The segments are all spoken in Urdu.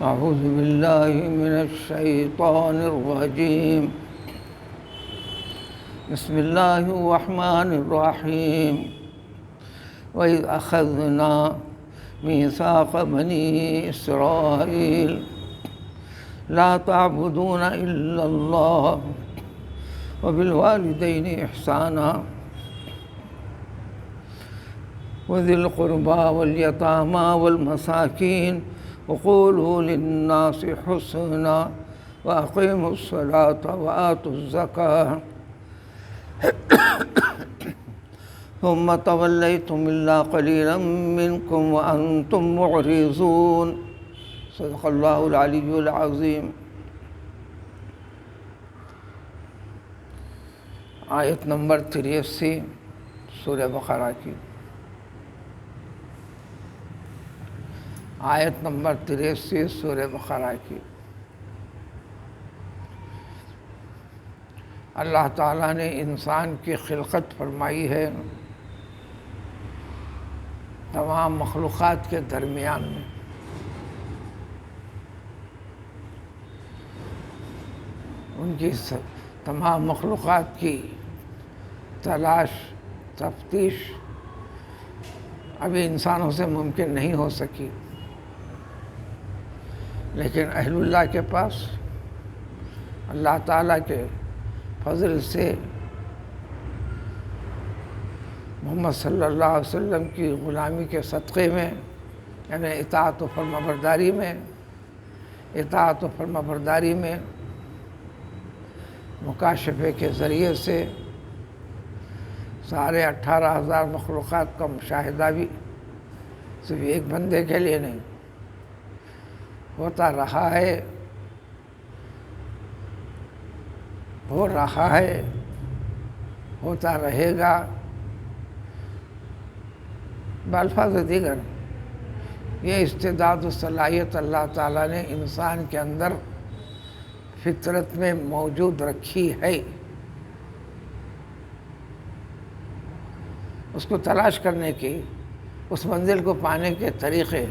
أعوذ بالله من الشيطان الرجيم. بسم الله الرحمن الرحيم. وإذ أخذنا ميثاق بني إسرائيل لا تعبدون إلا الله وبالوالدين إحسانا وذي القربى واليتامى والمساكين وقولوا للناس حسنا وأقيموا الصلاة وآتوا الزكاة ثم توليتم إلا قليلا منكم وأنتم معرضون. صدق اللہ العلی العظیم. آیت نمبر 83 سورہ بقرہ کی. آیت نمبر 83 سورہ بقرہ کی. اللہ تعالیٰ نے انسان کی خلقت فرمائی ہے تمام مخلوقات کے درمیان میں. ان کی تمام مخلوقات کی تلاش تفتیش ابھی انسانوں سے ممکن نہیں ہو سکی، لیکن اہل اللہ کے پاس اللہ تعالیٰ کے فضل سے محمد صلی اللہ علیہ وسلم کی غلامی کے صدقے میں، یعنی اطاعت و فرمانبرداری میں مکاشفے کے ذریعے سے سارے 18,000 مخلوقات کا مشاہدہ بھی صرف ایک بندے کے لیے نہیں ہوتا رہا ہے، ہو رہا ہے، ہوتا رہے گا. بالفاظ دیگر یہ استعداد و صلاحیت اللہ تعالیٰ نے انسان کے اندر فطرت میں موجود رکھی ہے. اس کو تلاش کرنے کی، اس منزل کو پانے کے طریقے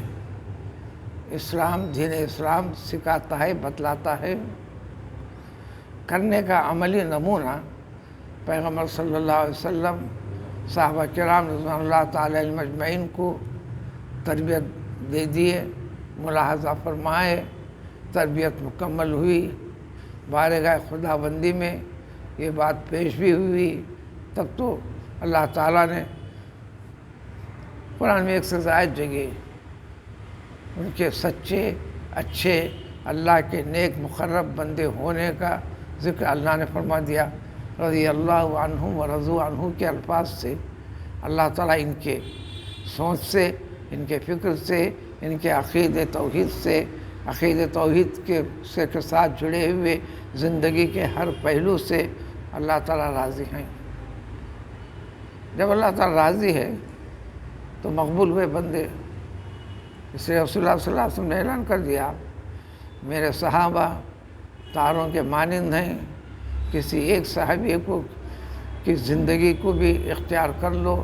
دین اسلام سکھاتا ہے، بتلاتا ہے. کرنے کا عملی نمونہ پیغمبر صلی اللہ علیہ وسلم صحابہ کرام رضوان اللہ تعالی علیہم اجمعین کو تربیت دے دیے، ملاحظہ فرمائے، تربیت مکمل ہوئی، بارگاہ خدا بندی میں یہ بات پیش بھی ہوئی. تب تو اللہ تعالیٰ نے قرآن میں 1 سے زائد جگہ ان کے سچے اچھے اللہ کے نیک مقرب بندے ہونے کا ذکر اللہ نے فرما دیا. رضی اللہ عنہم و رضوا عنہ کے الفاظ سے اللہ تعالیٰ ان کے سوچ سے، ان کے فکر سے، ان کے عقید توحید کے ساتھ جڑے ہوئے زندگی کے ہر پہلو سے اللہ تعالیٰ راضی ہیں. جب اللہ تعالیٰ راضی ہے تو مقبول ہوئے بندے. اس لیے رسول اللہ صلی اللہ علیہ وسلم نے اعلان کر دیا، میرے صحابہ تاروں کے مانند ہیں، کسی ایک صحابی کی زندگی کو بھی اختیار کر لو،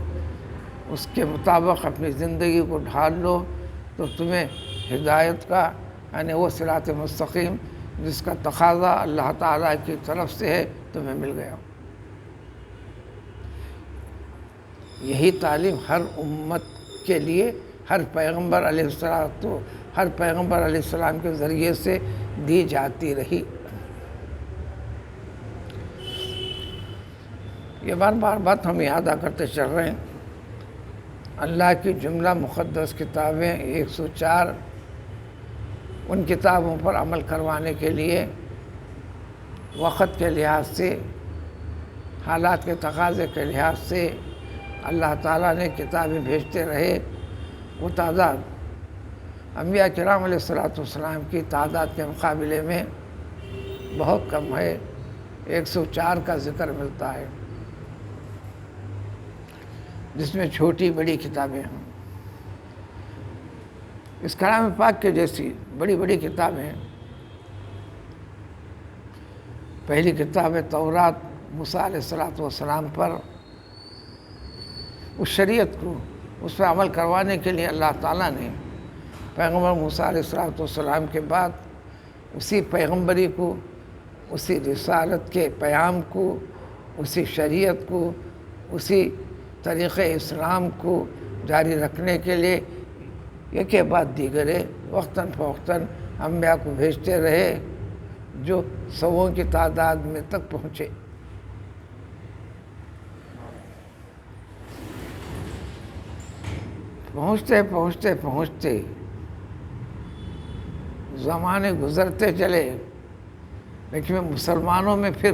اس کے مطابق اپنی زندگی کو ڈھال لو تو تمہیں ہدایت کا، یعنی وہ صراط مستقیم جس کا تقاضا اللہ تعالیٰ کی طرف سے ہے، تمہیں مل گیا. یہی تعلیم ہر امت کے لیے ہر پیغمبر علیہ السلام کے ذریعے سے دی جاتی رہی. یہ بار بات ہم یاد کرتے چل رہے ہیں. اللہ کی جملہ مقدس کتابیں 104 ان کتابوں پر عمل کروانے کے لیے وقت کے لحاظ سے، حالات کے تقاضے کے لحاظ سے اللہ تعالیٰ نے کتابیں بھیجتے رہے. وہ تعداد انبیاء کرام علیہ السلام کی تعداد کے مقابلے میں بہت کم ہے. 104 کا ذکر ملتا ہے، جس میں چھوٹی بڑی کتابیں ہیں. اس کلام پاک کے جیسی بڑی بڑی کتابیں، پہلی کتاب تورات موسیٰ علیہ السلام پر اس شریعت کو اس پہ عمل کروانے کے لیے اللہ تعالیٰ نے پیغمبر موسیٰ علیہ السلام کے بعد اسی پیغمبری کو، اسی رسالت کے پیام کو، اسی شریعت کو، اسی طریقہ اسلام کو جاری رکھنے کے لیے ایک کے بعد دیگرے وقتاً فوقتاً انبیاء کو بھیجتے رہے، جو سووں کی تعداد میں تک پہنچے۔ پہنچتے پہنچتے پہنچتے زمانے گزرتے چلے، لیکن مسلمانوں میں پھر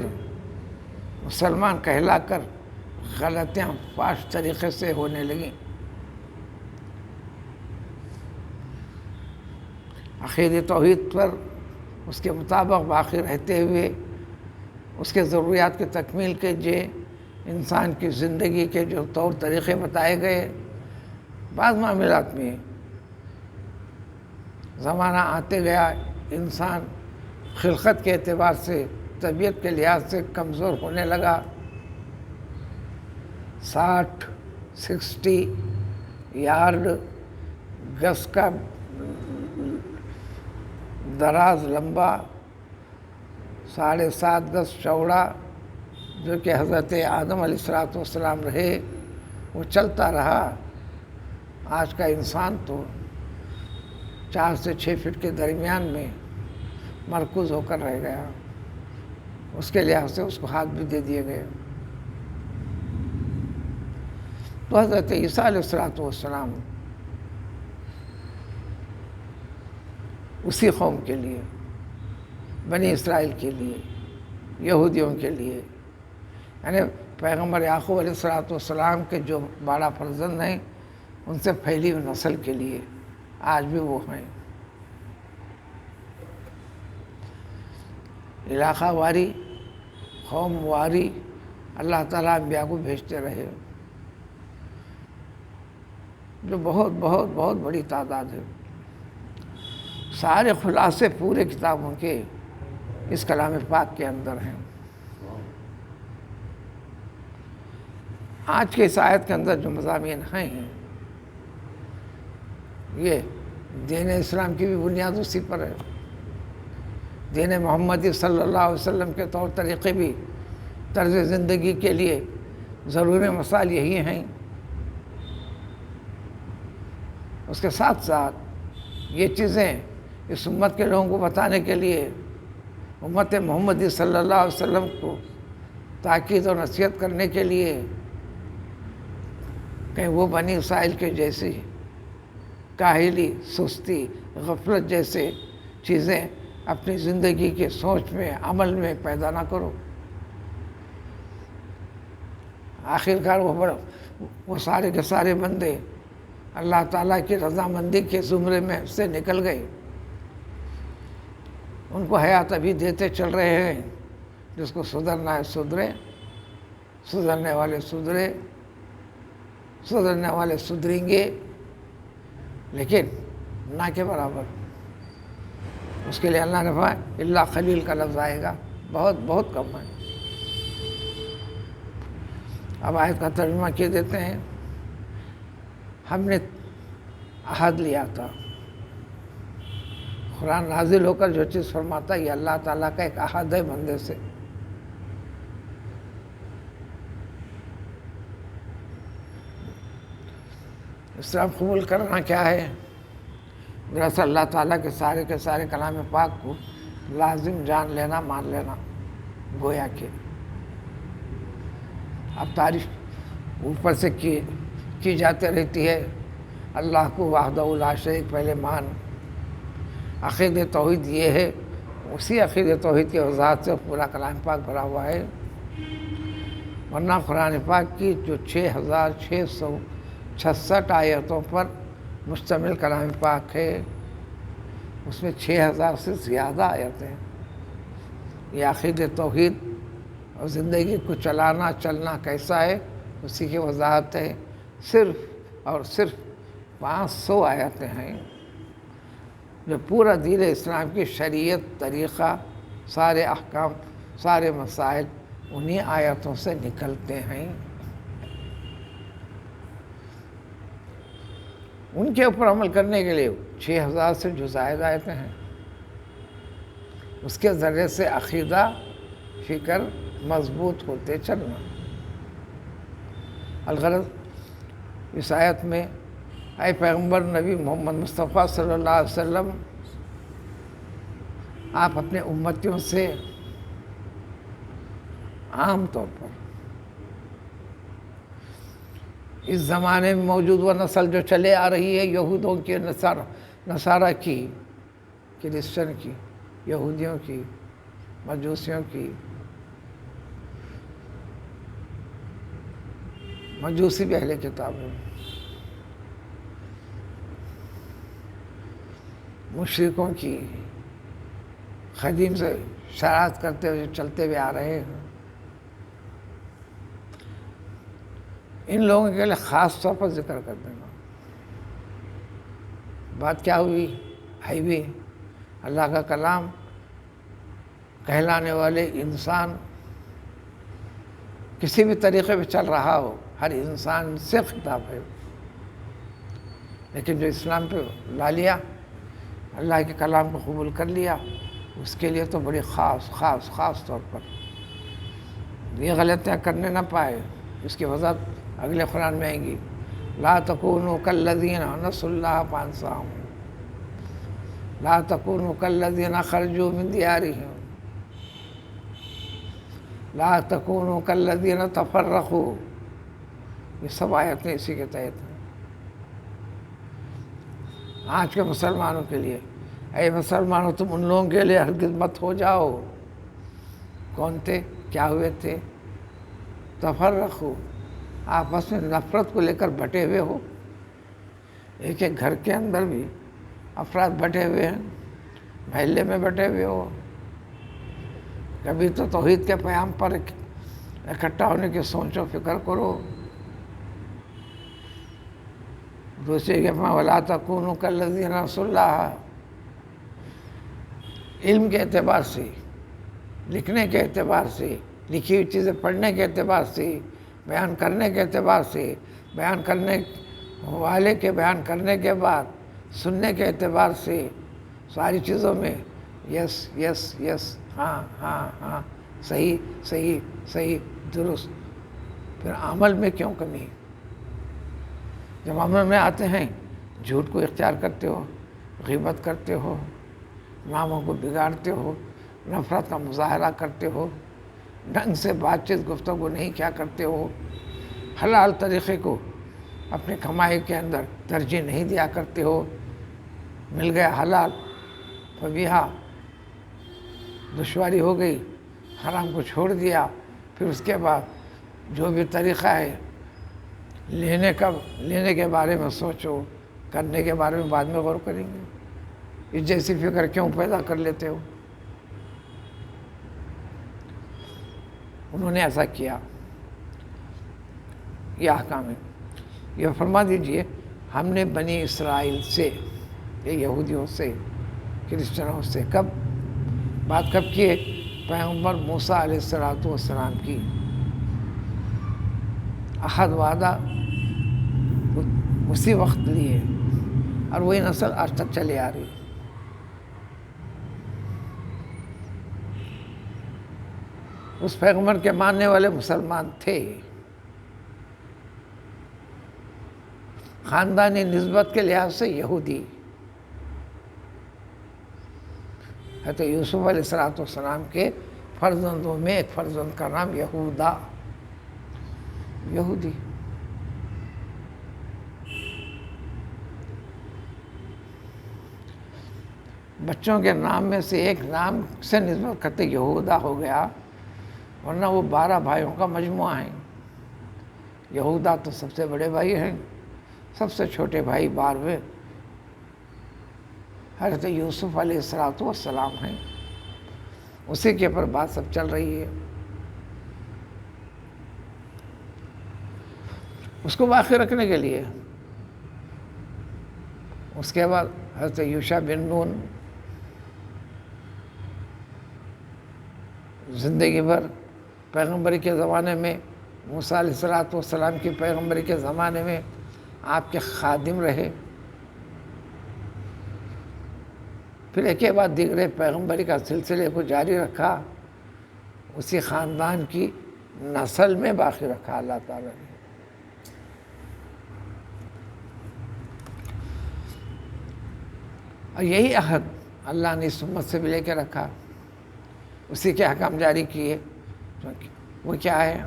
مسلمان کہلا کر غلطیاں فاش طریقے سے ہونے لگیں۔ عقیدہ توحید پر اس کے مطابق باقی رہتے ہوئے اس کے ضروریات کی تکمیل کے لیے انسان کی زندگی کے جو طور طریقے بتائے گئے، بعض معاملات میں زمانہ آتے گیا انسان خلقت کے اعتبار سے، طبیعت کے لحاظ سے کمزور ہونے لگا۔ 60 یارڈ گز کا دراز لمبا، 7.5 گز چوڑا، جو کہ حضرت آدم علیہ السلام رہے، وہ چلتا رہا۔ آج کا انسان تو 4 سے 6 فٹ کے درمیان میں مرکوز ہو کر رہ گیا، اس کے لحاظ سے اس کو ہاتھ بھی دے دیے گئے۔ تو حضرت عیسیٰ علیہ السلام اسی قوم کے لیے، بنی اسرائیل کے لیے، یہودیوں کے لیے، یعنی پیغمبر یعقوب علیہ السلام کے جو بڑا فرزند ہیں، ان سے پھیلی ہوئی نسل کے لیے آج بھی وہ ہیں۔ علاقہ واری، قوم واری اللہ تعالیٰ انبیاء کو بھیجتے رہے، جو بہت بہت بہت بڑی تعداد ہے۔ سارے خلاصے پورے کتابوں کے اس کلام پاک کے اندر ہیں۔ آج کے اس آیت کے اندر جو مضامین ہیں، یہ دین اسلام کی بھی بنیاد اسی پر ہے۔ دین محمدی صلی اللہ علیہ وسلم کے طور طریقے بھی، طرز زندگی کے لیے ضروری مسائل یہی ہیں۔ اس کے ساتھ ساتھ یہ چیزیں اس امت کے لوگوں کو بتانے کے لیے، امت محمدی صلی اللہ علیہ وسلم کو تاکید اور نصیحت کرنے کے لیے، کہیں وہ بنی اسرائیل کے جیسی کاہلی، سستی، غفلت جیسے چیزیں اپنی زندگی کے سوچ میں، عمل میں پیدا نہ کرو۔ آخرکار وہ سارے کے سارے بندے اللہ تعالیٰ کی رضامندی کے زمرے میں سے نکل گئے۔ ان کو حیات ابھی دیتے چل رہے ہیں، جس کو سدھرنا ہے سدھرے، سدھرنے والے سدھرے، سدھرنے والے سدھریں گے، لیکن نہ کے برابر۔ اس کے لیے اللہ نے فرمایا اللہ خلیل کا لفظ آئے گا، بہت بہت کم ہے۔ اب آیت کا ترجمہ کیے دیتے ہیں۔ ہم نے عہد لیا تھا، قرآن نازل ہو کر جو چیز فرماتا ہے یہ اللہ تعالیٰ کا ایک عہد ہے بندے سے۔ اسلام قبول کرنا کیا ہے؟ دراصل اللہ تعالیٰ کے سارے کلام پاک کو لازم جان لینا، مان لینا، گویا کہ اب تعریف اوپر سے کی جاتی رہتی ہے۔ اللہ کو وحدہ لا شریک پہلے مان۔ عقیدہ توحید یہ ہے، اسی عقیدہ توحید کی وضاحت سے پورا کلام پاک بھرا ہوا ہے۔ ورنہ قرآن پاک کی جو 6666 آیتوں پر مشتمل کلام پاک ہے، اس میں 6000 سے زیادہ آیتیں ہیں۔ یہ عقیدہ توحید اور زندگی کو چلنا کیسا ہے، اسی کی وضاحت ہے۔ صرف اور صرف 500 آیتیں ہیں جو پورا دین اسلام کی شریعت، طریقہ، سارے احکام، سارے مسائل انہی آیتوں سے نکلتے ہیں۔ ان کے اوپر عمل کرنے کے لیے 6000 سے جو زائد آیتیں ہیں، اس کے ذریعے سے عقیدہ فکر مضبوط ہوتے چلنا۔ الغرض اس آیت میں اے پیغمبر نبی محمد مصطفیٰ صلی اللہ علیہ وسلم، آپ اپنے امتیوں سے عام طور پر اس زمانے میں موجود وہ نسل جو چلے آ رہی ہے، یہودوں کی، نصارہ کی، کرسچن کی، یہودیوں کی، مجوسیوں کی، مجوسی بھی اہل کتاب ہیں، مشرکوں کی، قدیم سے شرارت کرتے ہوئے چلتے ہوئے آ رہے ہیں، ان لوگوں کے لیے خاص طور پر ذکر کر دینا۔ بات کیا ہوئی؟ ہے بھی اللہ کا کلام کہلانے والے انسان کسی بھی طریقے پہ چل رہا ہو، ہر انسان سے خطاب ہے، لیکن جو اسلام پہ لا لیا، اللہ کے کلام کو قبول کر لیا، اس کے لیے تو بڑی خاص طور پر یہ غلطیاں کرنے نہ پائے۔ اس کی وضاحت اگلے قرآن میں آئیں گی، لا تکونوا کالذین نسوا اللہ فانساہم، لا تکونوا کالذین خرجوا من دیارہم، لا تکونوا کالذین تفرقوا، یہ سب آیتیں اسی کے تحت ہیں۔ آج کے مسلمانوں کے لیے، اے مسلمانوں تم ان لوگوں کے لیے ہرگز مت ہو جاؤ۔ کون تھے؟ کیا ہوئے تھے؟ تفرقوا، آپس میں نفرت کو لے کر بٹے ہوئے ہو۔ ایک ایک گھر کے اندر بھی افراد بٹے ہوئے ہیں، محلے میں بٹے ہوئے ہو۔ کبھی تو توحید کے پیام پر اکٹھا ہونے کی سوچ و فکر کرو۔ دوسری کہ وَلَا تَكُونُوا كَالَّذِينَ نَسُوا اللَّهَ، علم کے اعتبار سے، لکھنے کے اعتبار سے، لکھی ہوئی چیزیں پڑھنے کے اعتبار سے، بیان کرنے کے اعتبار سے، بیان کرنے والے کے بیان کرنے کے بعد سننے کے اعتبار سے، ساری چیزوں میں یس یس یس، ہاں ہاں ہاں، صحیح صحیح صحیح، درست۔ پھر عمل میں کیوں کمی؟ جب عمل میں آتے ہیں جھوٹ کو اختیار کرتے ہو، غیبت کرتے ہو، ناموں کو بگاڑتے ہو، نفرت کا مظاہرہ کرتے ہو، ڈھنگ سے بات چیت گفتگو نہیں کیا کرتے ہو، حلال طریقے کو اپنے کمائی کے اندر ترجیح نہیں دیا کرتے ہو، مل گیا حلال فبیہا، دشواری ہو گئی حرام کو چھوڑ دیا، پھر اس کے بعد جو بھی طریقہ ہے لینے کے بارے میں سوچو، کرنے کے بارے میں بعد میں غور کریں گے۔ اس جیسی فکر کیوں پیدا کر لیتے ہو؟ انہوں نے ایسا کیا، یہ احکام ہے۔ یہ فرما دیجئے ہم نے بنی اسرائیل سے، یہ یہودیوں سے، کرسچنوں سے، بات کب کی ہے؟ پیغمبر موسیٰ علیہ السلام کی عہد وعدہ اسی وقت لیے، اور وہی نسل آج تک چلی آ رہی۔ اس پیغمبر کے ماننے والے مسلمان تھے، خاندانی نسبت کے لحاظ سے یہودی۔ حضرت یوسف علیہ السلام کے فرزندوں میں ایک فرزند کا نام یہودا، یہودی۔ بچوں کے نام میں سے ایک نام سے نسبت کرتے یہودا ہو گیا، ورنہ وہ 12 بھائیوں کا مجموعہ ہیں۔ یہودا تو سب سے بڑے بھائی ہیں، سب سے چھوٹے بھائی 12ویں حضرت یوسف علیہ السلام ہیں، اسی کے اوپر بات سب چل رہی ہے۔ اس کو باقی رکھنے کے لیے اس کے بعد حضرت یوشع بن نون زندگی بھر پیغمبری کے زمانے میں، موسیٰ علیہ السلام کی پیغمبری کے زمانے میں آپ کے خادم رہے، پھر ایک کے بعد دیگرے پیغمبری کا سلسلے کو جاری رکھا، اسی خاندان کی نسل میں باقی رکھا اللہ تعالیٰ نے۔ اور یہی عہد اللہ نے اس امت سے بھی لے کے رکھا، اسی کے حکم جاری کیے۔ وہ کیا ہے؟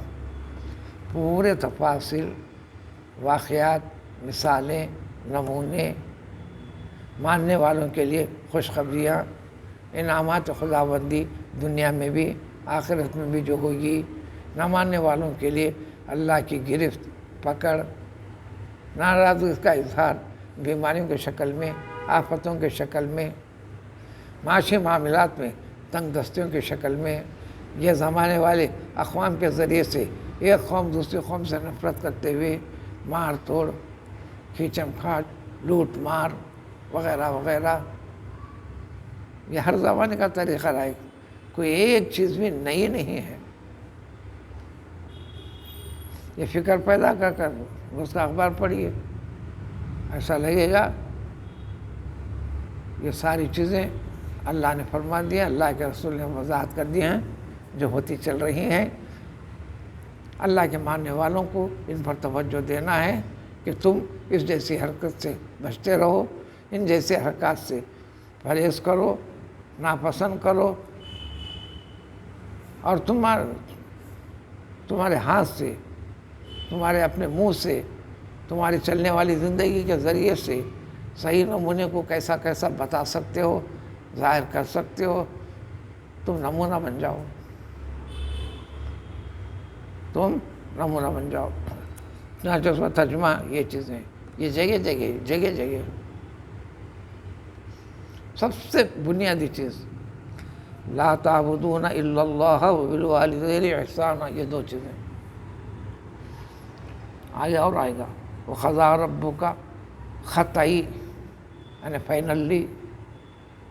پورے تفاصل، واقعات، مثالیں، نمونے، ماننے والوں کے لیے خوشخبریاں، انعامات خداوندی دنیا میں بھی آخرت میں بھی جو ہوگی، نہ ماننے والوں کے لیے اللہ کی گرفت، پکڑ، ناراضگی کا اظہار بیماریوں کی شکل میں، آفتوں کی شکل میں، معاشی معاملات میں تنگ دستیوں کی شکل میں، یہ زمانے والے اقوام کے ذریعے سے ایک قوم دوسری قوم سے نفرت کرتے ہوئے مار توڑ، کھینچم کھاٹ، لوٹ مار وغیرہ وغیرہ، یہ ہر زمانے کا طریقہ رہا ہے، کوئی ایک چیز بھی نئی نہیں ہے۔ یہ فکر پیدا کر کر اس کا اخبار پڑھیے، ایسا لگے گا یہ ساری چیزیں اللہ نے فرما دی ہیں، اللہ کے رسول نے وضاحت کر دی ہیں جو ہوتی چل رہی ہیں۔ اللہ کے ماننے والوں کو ان پر توجہ دینا ہے کہ تم اس جیسی حرکت سے بچتے رہو، ان جیسے حرکات سے پرہیز کرو، ناپسند کرو، اور تمہارے ہاتھ سے، تمہارے اپنے منہ سے، تمہاری چلنے والی زندگی کے ذریعے سے صحیح نمونے کو کیسا کیسا بتا سکتے ہو، ظاہر کر سکتے ہو، تم نمونہ بن جاؤ، تم نمونہ بن جاؤ۔ چنانچہ اس کا ترجمہ یہ چیزیں، یہ جگہ جگہ جگہ جگہ سب سے بنیادی چیز لا تعبدون الا اللہ وبالوالدین احسانا، یہ دو چیزیں آگے اور آئے گا۔ وقضى ربک خطائی یعنی فائنلی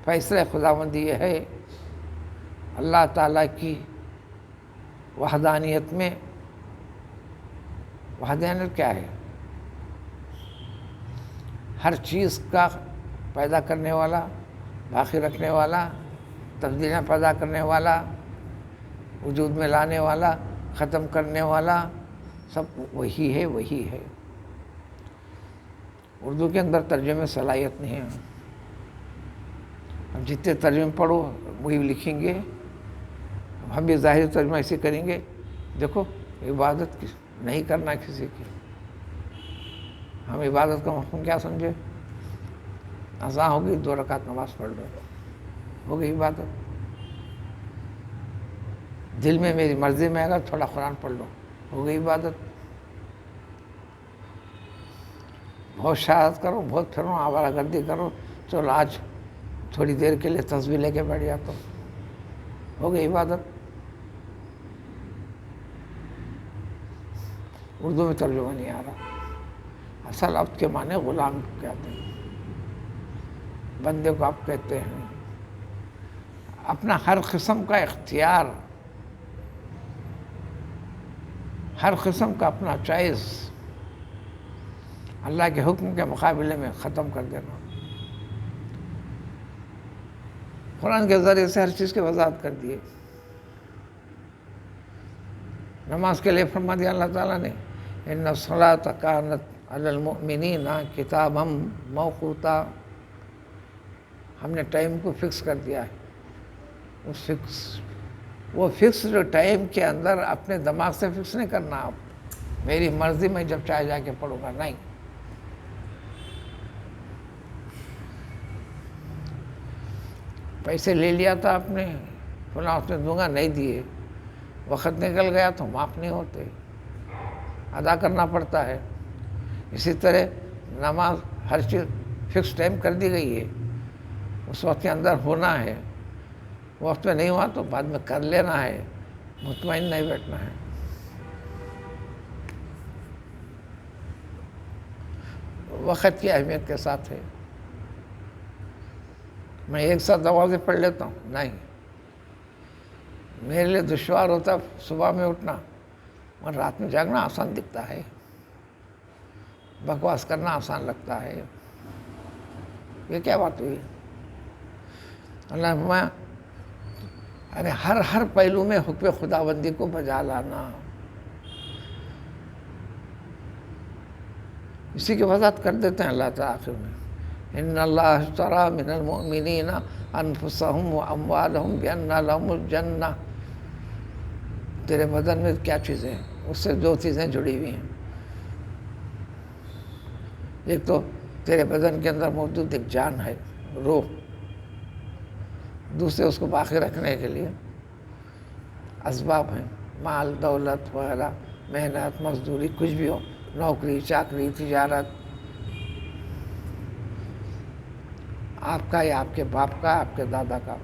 فیصلہ خداوندی یہ ہے اللہ تعالیٰ کی وحدانیت میں۔ وحدانیت کیا ہے؟ ہر چیز کا پیدا کرنے والا، باقی رکھنے والا، تبدیلیاں پیدا کرنے والا، وجود میں لانے والا، ختم کرنے والا، سب وہی ہے، وہی ہے۔ اردو کے اندر ترجمے صلاحیت نہیں ہے، اب جتنے ترجمے پڑھو وہی لکھیں گے، ہم بھی ظاہری ترجمہ ایسے کریں گے۔ دیکھو عبادت نہیں کرنا کسی کی، ہم عبادت کا مفہوم کیا سمجھے؟ اذان ہوگی 2 رکعت نماز پڑھ لو، ہو گئی عبادت۔ دل میں میری مرضی میں اگر تھوڑا قرآن پڑھ لو، ہو گئی عبادت۔ بہت شہادت کرو، بہت پھرو، آوارہ گردی کرو، چلو آج تھوڑی دیر کے لیے تسبیح لے کے بیٹھ جاتا ہوں، ہو گئی عبادت۔ اردو میں ترجمہ نہیں آ رہا، اصل لفظ کے معنی غلام کہتے ہیں، بندے کو آپ کہتے ہیں۔ اپنا ہر قسم کا اختیار، ہر قسم کا اپنا چوائس اللہ کے حکم کے مقابلے میں ختم کر دینا۔ قرآن کے ذریعے سے ہر چیز کی وضاحت کر دیے۔ نماز کے لیے فرما دیا اللہ تعالیٰ نے ان الصلاۃ کانت علی المؤمنین کتابا موقوتا، ہم نے ٹائم کو فکس کر دیا ہے۔ وہ فکس جو ٹائم کے اندر اپنے دماغ سے فکس نہیں کرنا، آپ میری مرضی میں جب چاہے جا کے پڑھوں گا، نہیں۔ پیسے لے لیا تھا آپ نے، فلاں اس نے دوں گا، نہیں دیے، وقت نکل گیا تو معاف نہیں ہوتے، ادا کرنا پڑتا ہے۔ اسی طرح نماز ہر چیز فکس ٹائم کر دی گئی ہے، اس وقت کے اندر ہونا ہے، وقت میں نہیں ہوا تو بعد میں کر لینا ہے، مطمئن نہیں بیٹھنا ہے۔ وقت کی اہمیت کے ساتھ ہے۔ میں ایک ساتھ نمازیں پڑھ لیتا ہوں، نہیں، میرے لیے دشوار ہوتا ہے صبح میں اٹھنا، اور رات میں جاگنا آسان دکھتا ہے، بکواس کرنا آسان لگتا ہے۔ یہ کیا بات ہوئی؟ اللہ نے فرمایا ارے ہر پہلو میں حکم خداوندی کو بجا لانا. اسی کی وضاحت کر دیتے ہیں اللہ تعالیٰ آخر میں. ان اللہ اشتری من المؤمنین انفسهم واموالهم بان لهم الجنہ. تیرے بدن میں کیا چیزیں ہیں؟ اس سے دو چیزیں جڑی ہوئی ہیں. ایک تو تیرے بدن کے اندر موجود ایک جان ہے، روح. دوسرے اس کو باقی رکھنے کے لیے اسباب ہیں، مال دولت وغیرہ، محنت مزدوری، کچھ بھی ہو، نوکری چاکری تجارت، آپ کا یا آپ کے باپ کا، آپ کے دادا کا.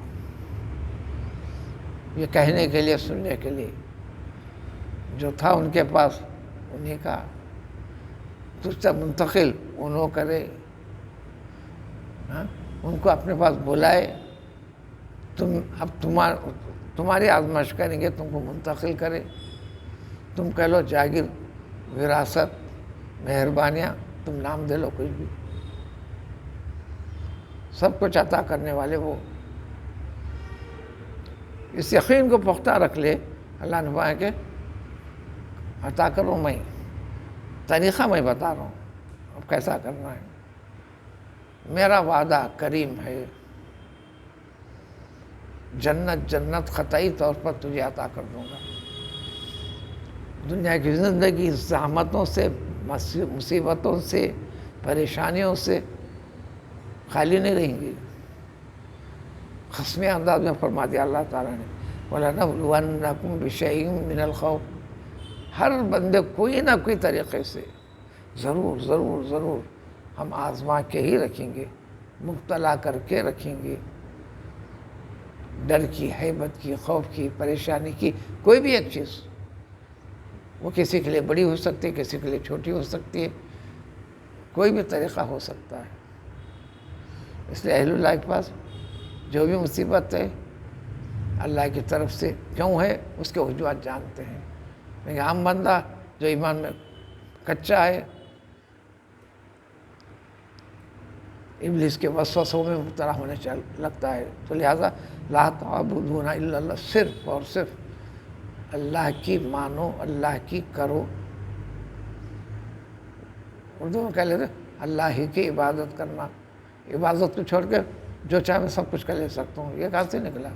یہ کہنے کے لیے، سننے کے لیے جو تھا ان کے پاس انہیں کا تجھ سے منتقل انہوں کرے، ان کو اپنے پاس بلائے. اب تمہاری آزمائش کریں گے، تم کو منتقل کرے. تم کہہ لو جاگیر، وراثت، مہربانیاں، تم نام دے لو کچھ بھی، سب کچھ عطا کرنے والے وہ. اس یقین کو پختہ رکھ لے. اللہ نے فرمایا کہ عطا کروں میں، طریقہ میں بتا رہا ہوں اب کیسا کرنا ہے. میرا وعدہ کریم ہے، جنت قطعی طور پر تجھے عطا کر دوں گا. دنیا کی زندگی زحمتوں سے، مصیبتوں سے، پریشانیوں سے خالی نہیں رہیں گی. قسمی انداز میں فرما دیا اللہ تعالیٰ نے، وَلَنَبْلُوَنَّكُمْ بِشَيْءٍ مِّنَ الْخَوْفِ. ہر بندے کوئی نہ کوئی طریقے سے ضرور ضرور ضرور ہم آزما کے ہی رکھیں گے، مبتلا کر کے رکھیں گے. ڈر کی، ہیبت کی، خوف کی، پریشانی کی کوئی بھی ایک چیز، وہ کسی کے لیے بڑی ہو سکتی ہے، کسی کے لیے چھوٹی ہو سکتی ہے، کوئی بھی طریقہ ہو سکتا ہے. اس لیے اہل اللہ کے پاس جو بھی مصیبت ہے اللہ کی طرف سے کیوں ہے، اس کے وجوہات جانتے ہیں. لیکن عام بندہ جو ایمان میں کچا ہے، ابلیس کے وسوسوں میں مبتلا ہونے لگتا ہے. تو لہٰذا لا تعبدون الا اللہ، صرف اور صرف اللہ کی مانو، اللہ کی کرو. اردو میں کہہ لیتے اللہ ہی کی عبادت کرنا. عبادت کو چھوڑ کے جو چاہے میں سب کچھ کر لے سکتا ہوں، یہ کہاں سے نکلا؟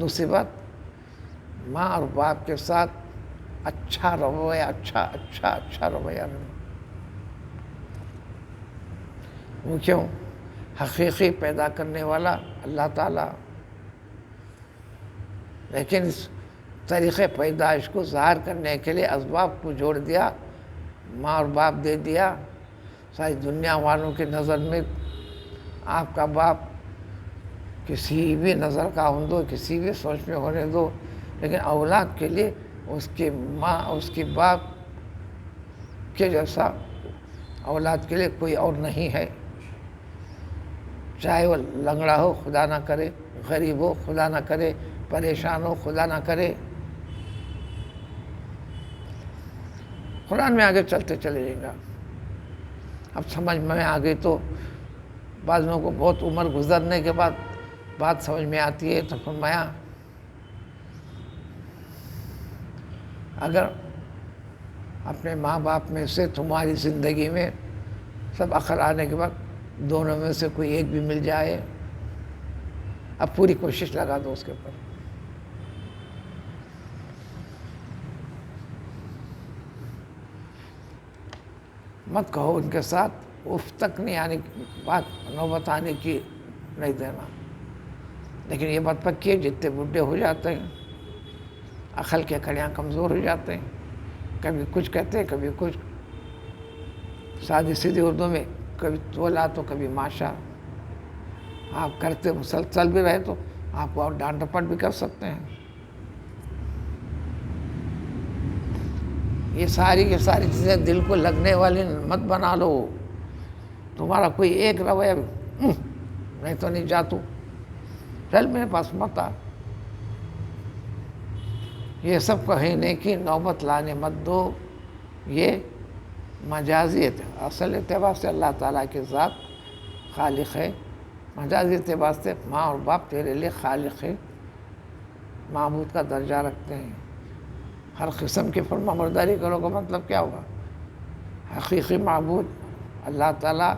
دوسری بات، ماں اور باپ کے ساتھ اچھا رویہ، اچھا رویہ نہیں. وہ کیوں؟ حقیقی پیدا کرنے والا اللہ تعالیٰ. لیکن اس طریقے پیدائش کو ظاہر کرنے کے لیے اسباب کو جوڑ دیا، ماں اور باپ دے دیا. ساری دنیا والوں کی نظر میں آپ کا باپ کسی بھی نظر کا ہو، کسی بھی سوچ میں ہونے دو، لیکن اولاد کے لیے اس کی ماں، اس کی باپ کے جیسا اولاد کے لیے کوئی اور نہیں ہے. چاہے وہ لنگڑا ہو، خدا نہ کرے، غریب ہو، خدا نہ کرے، پریشان ہو، خدا نہ کرے. قرآن میں آگے چلتے چلے جائے گا. اب سمجھ میں آ گئی تو بعض لوگوں کو بہت عمر گزرنے کے بعد بات سمجھ میں آتی ہے. تو فرمایا اگر اپنے ماں باپ میں سے تمہاری زندگی میں سب عقل آنے کے بعد دونوں میں سے کوئی ایک بھی مل جائے، اب پوری کوشش لگا دو اس کے اوپر. مت کہو ان کے ساتھ اف تک نہیں آنے کی بات، نوبت آنے کی نہیں دینا. لیکن یہ بات پکی ہے، جتنے بڈھے ہو جاتے ہیں عقل کے کڑیاں کمزور ہو جاتے ہیں، کبھی کچھ کہتے ہیں کبھی کچھ، سادی سیدھی اردو میں کبھی تولا تو کبھی ماشا. آپ کرتے مسلسل بھی رہے تو آپ کو اور ڈانٹ ڈپٹ بھی کر سکتے ہیں. یہ ساری کی ساری چیزیں دل کو لگنے والی مت بنا لو. تمہارا کوئی ایک رویہ میں تو نہیں جاتوں، چل میرے پاس مت آ، یہ سب کہنے کی نوبت لانے مت دو. یہ مجازی اصل اعتبار سے اللہ تعالیٰ کی ذات خالق ہے، مجازی اعتبار سے ماں اور باپ تیرے لیے خالق ہے، معبود کا درجہ رکھتے ہیں۔ ہر قسم کی فرما برداری کرو کا مطلب کیا ہوا؟ حقیقی معبود اللہ تعالیٰ،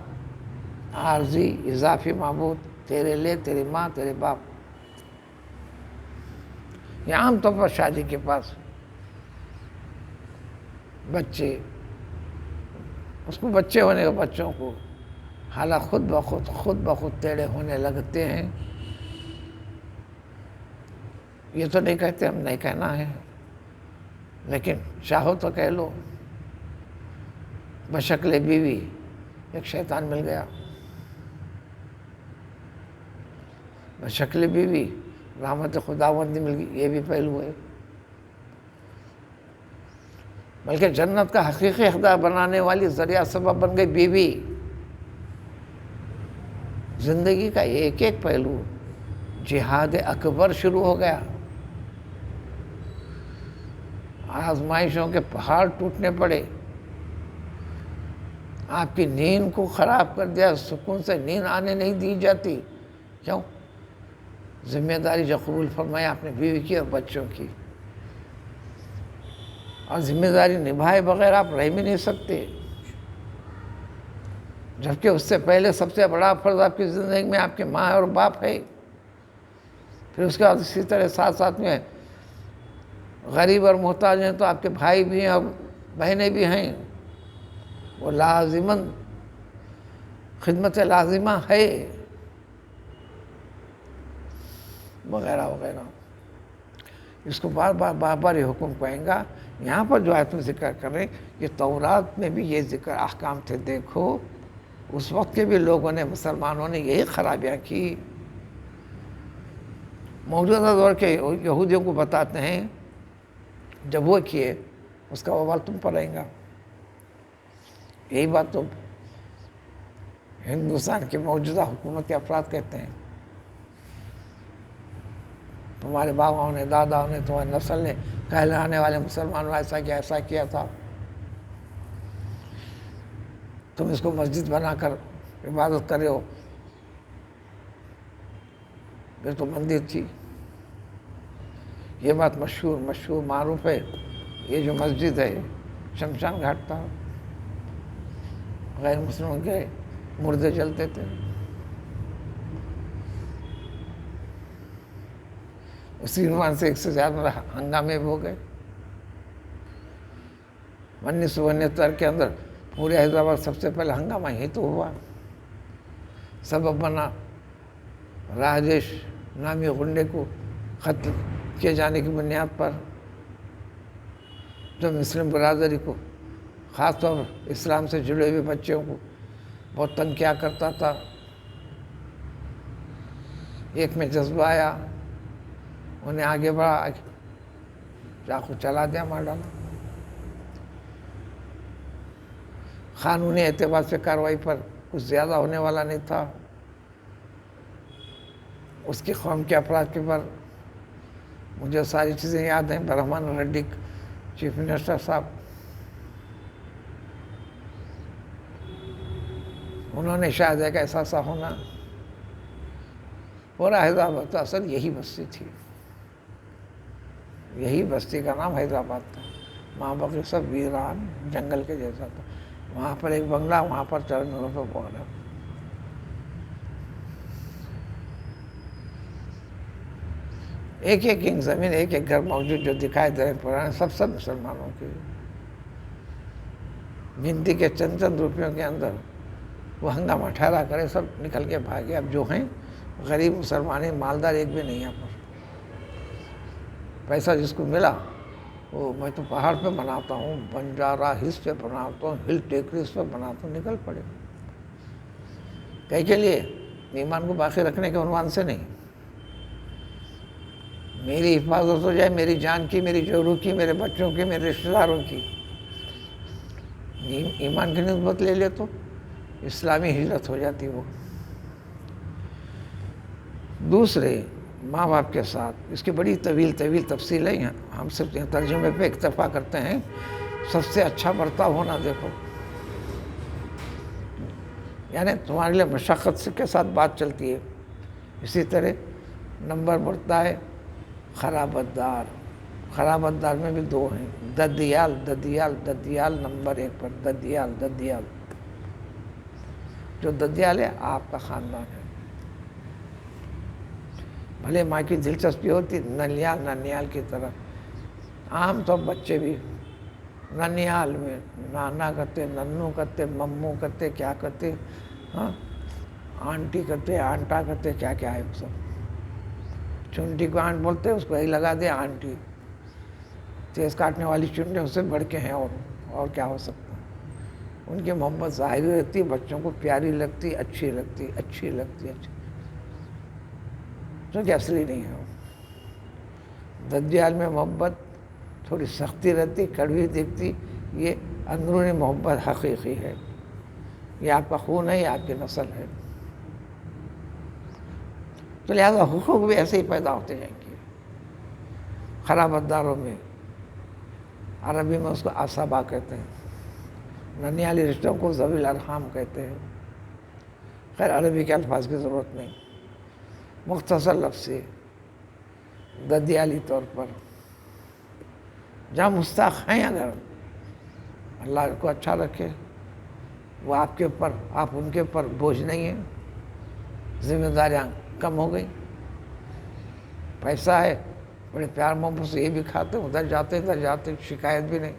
عارضی اضافی معبود تیرے لیے تیری ماں تیرے باپ۔ یہ عام طور پر شادی کے پاس بچے، اس کو بچے ہونے کے بچوں کو حالانکہ خود بخود ٹیڑھے ہونے لگتے ہیں۔ یہ تو نہیں کہتے، ہم نہیں کہنا ہے، لیکن چاہو تو کہہ لو، بشکل بیوی ایک شیطان مل گیا، بشکل بیوی رحمت خداوندی مل گئی، یہ بھی پہلو ہے۔ بلکہ جنت کا حقیقی حقدار بنانے والی ذریعہ سبب بن گئی بیوی۔ زندگی کا ایک ایک پہلو، جہاد اکبر شروع ہو گیا، آزمائشوں کے پہاڑ ٹوٹنے پڑے، آپ کی نیند کو خراب کر دیا، سکون سے نیند آنے نہیں دی جاتی۔ کیوں؟ ذمہ داری جو قبول فرمایا اپنے بیوی کی اور بچوں کی، اور ذمہ داری نبھائے بغیر آپ رہ بھی نہیں سکتے، جبکہ اس سے پہلے سب سے بڑا فرض آپ کی زندگی میں آپ کے ماں اور باپ ہے، پھر اس کے بعد اسی طرح ساتھ ساتھ میں غریب اور محتاج ہیں تو آپ کے بھائی بھی ہیں اور بہنیں بھی ہیں، وہ لازماً خدمت لازمہ ہے، وغیرہ وغیرہ۔ اس کو بار بار یہ حکم کہیں گا۔ یہاں پر جو آیت میں ذکر کر رہے ہیں کہ تورات میں بھی یہ ذکر احکام تھے، دیکھو اس وقت کے بھی لوگوں نے، مسلمانوں نے یہی خرابیاں کی۔ موجودہ دور کے یہودیوں کو بتاتے ہیں جب وہ کیے اس کا وبال تم پر آئے گا۔ یہی بات تو ہندوستان کے موجودہ حکومت کے افراد کہتے ہیں، تمہارے باواؤں نے، داداؤں نے، تمہاری نسل نے، کہلانے والے مسلمانوں نے ایسا کیا تھا، تم اس کو مسجد بنا کر عبادت کرے ہو، یہ تو مندر تھی۔ یہ بات مشہور معروف ہے، یہ جو مسجد ہے شمشان گھاٹ تھا، غیر مسلموں کے مردے جلتے تھے، اسی عنوان سے ایک سے زیادہ ہنگامے بھی ہو گئے۔ 1969 کے اندر پورے حیدرآباد سب سے پہلے ہنگامہ ہی تو ہوا، سبب بنا راجیش نامی غنڈے کو قتل کیے جانے کی بنیاد پر، جو مسلم برادری کو، خاص طور پر اسلام سے جڑے ہوئے بچوں کو بہت تنگ کیا کرتا تھا۔ ایک میں جذبہ آیا، انہیں آگے بڑھا، چاقو چلا دیا، مار ڈالا۔ قانونی اعتبار سے کارروائی پر کچھ زیادہ ہونے والا نہیں تھا، اس کی قوم کے افراد کے پر مجھے ساری چیزیں یاد ہیں۔ برہمن ریڈی چیف منسٹر صاحب، انہوں نے شاید ایک ایسا ہونا، پورا حیدرآباد تو اصل یہی بستی تھی، یہی بستی کا نام حیدرآباد تھا، وہاں باقی سب ویران جنگل کے جیسا تھا، وہاں پر ایک بنگلہ، وہاں پر ٹرمینل پہ پہنچا۔ ایک ایک زمین، ایک ایک گھر موجود جو دکھائی دے رہے پرانے، سب مسلمانوں کے، گنتی کے چند روپیوں کے اندر وہ ہنگامہ ٹھہرا کرے، سب نکل کے بھاگے۔ اب جو ہیں غریب مسلمان، مالدار ایک بھی نہیں یہاں پر، پیسہ جس کو ملا وہ میں تو پہاڑ پہ بناتا ہوں، بنجارہ ہلس پہ بناتا ہوں، ہل ٹیکریز پہ بناتا ہوں، نکل پڑے۔ کہیں کے لیے ایمان کو باقی رکھنے کے عنوان سے نہیں، میری حفاظت ہو جائے، میری جان کی، میری جوروں کی، میرے بچوں کی، میرے رشتہ داروں کی، ایمان کی نسبت لے لے تو اسلامی ہجرت ہو جاتی وہ۔ دوسرے ماں باپ کے ساتھ اس کی بڑی طویل تفصیل ہے، ہم صرف ترجمے پہ اکتفا کرتے ہیں۔ سب سے اچھا برتاؤ ہونا، دیکھو یعنی تمہارے لیے مشقت کے ساتھ بات چلتی ہے. اسی طرح نمبر بڑھتا ہے خرابت دار. خرابت دار میں بھی 2 ہیں، ددیال ددیال. ددیال نمبر 1 پر، ددیال ددیال. جو ددیال ہے آپ کا خاندان ہے. بھلے ماں کی دلچسپی ہوتی ننیال ننیال کی طرح. عام طور بچے بھی ننیال میں نانا کرتے، ننو کرتے، ممو کرتے، کیا کرتے، ہاں آنٹی کرتے، آنٹا کرتے، کیا کیا ہے سب. چنٹی کو آنٹ بولتے، اس کو یہی لگا دے آنٹی. تیز کاٹنے والی چنٹی اس سے بڑھ کے ہیں اور کیا ہو سکتا. ان کی محبت ظاہری رہتی، بچوں کو پیاری لگتی، اچھی لگتی، اچھی لگتی، اچھی، جو کہ اصلی نہیں ہے. ددیال میں محبت تھوڑی سختی رہتی، کڑوی دکھتی. یہ اندرونی محبت حقیقی ہے. یہ آپ کا خون ہے، یہ آپ کی نسل ہے. تو لہذا حقوق بھی ایسے ہی پیدا ہوتے جائیں گے. خرابت داروں میں عربی میں اس کو عصبہ کہتے ہیں، ننیالی رشتوں کو ذوی الارحام کہتے ہیں. خیر عربی کے الفاظ کی ضرورت نہیں، مختصر لفظ سے ددیالی طور پر. جہاں مستحق ہیں، اگر اللہ کو اچھا رکھے، وہ آپ کے اوپر، آپ ان کے اوپر بوجھ نہیں ہیں. ذمہ داریاں کم ہو گئی. پیسہ ہے، بڑے پیار محبت سے یہ بھی کھاتے، ادھر جاتے، شکایت بھی نہیں.